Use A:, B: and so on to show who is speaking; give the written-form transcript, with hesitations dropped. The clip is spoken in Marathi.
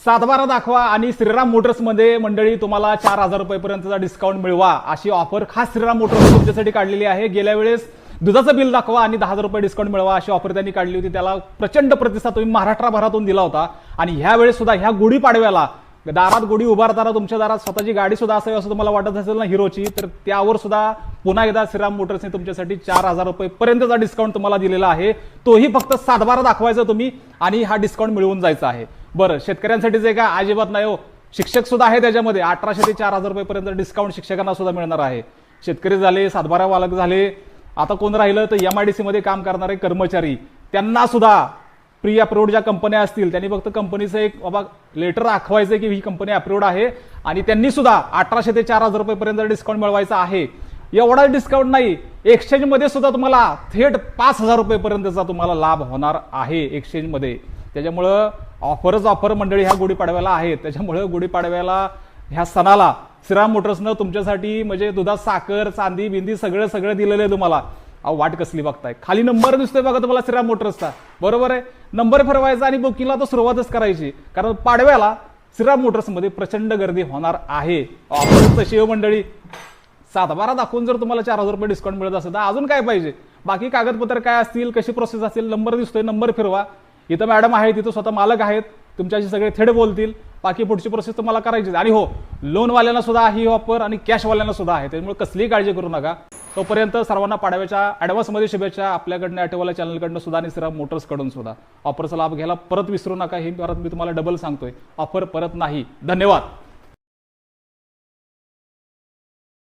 A: सातबारा दाखवा आणि श्रीराम मोटर्समध्ये मंडळी तुम्हाला 4,000 रुपयेपर्यंतचा डिस्काउंट मिळवा अशी ऑफर खास श्रीराम मोटर्स तुमच्यासाठी काढलेली आहे। गेल्या वेळेस दुधाचं बिल दाखवा आणि 10,000 रुपये डिस्काउंट मिळवा अशी ऑफर त्यांनी काढली होती। त्याला प्रचंड प्रतिसाद तुम्ही महाराष्ट्रभरातून दिला होता आणि ह्या वेळेस सुद्धा ह्या गुढी पाडव्याला दारात गुढी उभारताना तुमच्या दारात स्वतःची गाडी सुद्धा असावी असं तुम्हाला वाटत असेल ना हिरोची, तर त्यावर सुद्धा पुन्हा एकदा श्रीराम मोटर्सने तुमच्यासाठी 4,000 रुपयेपर्यंतचा डिस्काउंट तुम्हाला दिलेला आहे। तोही फक्त सातबारा दाखवायचा तुम्ही आणि हा डिस्काउंट मिळवून जायचा आहे। बरं, शेतकऱ्यांसाठी जे काय अजिबात नाही हो, शिक्षक सुद्धा आहे त्याच्यामध्ये 1,800 ते 4,000 रुपयेपर्यंत डिस्काउंट शिक्षकांना सुद्धा मिळणार आहे। शेतकरी झाले, सातबारा वालक झाले, आता कोण राहिलं तर MIDC मध्ये काम करणारे कर्मचारी, त्यांना सुद्धा प्री अप्रूव्ड ज्या कंपन्या असतील त्यांनी फक्त कंपनीचं एक बाबा लेटर दाखवायचं की ही कंपनी अप्रूव्ड आहे आणि त्यांनी सुद्धा 1,800 ते 4,000 रुपयेपर्यंत डिस्काउंट मिळवायचा आहे। एवढा डिस्काउंट नाही, एक्सचेंज मध्ये सुद्धा तुम्हाला थेट 5,000 रुपयेपर्यंतचा तुम्हाला लाभ होणार आहे एक्सचेंज मध्ये। त्याच्यामुळं ऑफरच ऑफर मंडळी ह्या गुढीपाडव्याला आहेत। त्याच्यामुळं गुढीपाडव्याला ह्या सणाला श्रीराम मोटर्सनं तुमच्यासाठी म्हणजे दुधात साखर, चांदी बिंदी सगळं दिलेलं आहे तुम्हाला। अहो वाट कसली बघताय, खाली नंबर दिसतोय बघा तुम्हाला श्रीराम मोटर्सचा, बरोबर आहे। नंबर फिरवायचा आणि बुकिंगला तर सुरुवातच करायची, कारण पाडव्याला श्रीराम मोटर्समध्ये प्रचंड गर्दी होणार आहे। ऑफर तशी हो मंडळी, सातबारा दाखवून जर तुम्हाला 4,000 रुपये डिस्काउंट मिळत असेल तर अजून काय पाहिजे? बाकी कागदपत्र काय असतील, कशी प्रोसेस असेल, नंबर दिसतोय, नंबर फिरवा। इथं मॅडम आहे, तिथं स्वतः मालक आहेत, तुमच्याशी सगळे थेट बोलतील। बाकी पुढची प्रोसेस तुम्हाला करायची। आणि हो, लोनवाल्यांना सुद्धा ही ऑफर आणि कॅशवाल्यांना सुद्धा आहे, त्यामुळे कसलीही काळजी करू नका। तोपर्यंत सर्वांना पाडव्याच्या ॲडव्हान्समध्ये शुभेच्छा। आपल्याकडनं ॲटोवाला चॅनलकडनं सुद्धा आणि श्रीराम मोटर्सकडून सुद्धा ऑफरचा लाभ घ्यायला परत विसरू नका। हे परत मी तुम्हाला डबल सांगतोय, ऑफर परत नाही। धन्यवाद।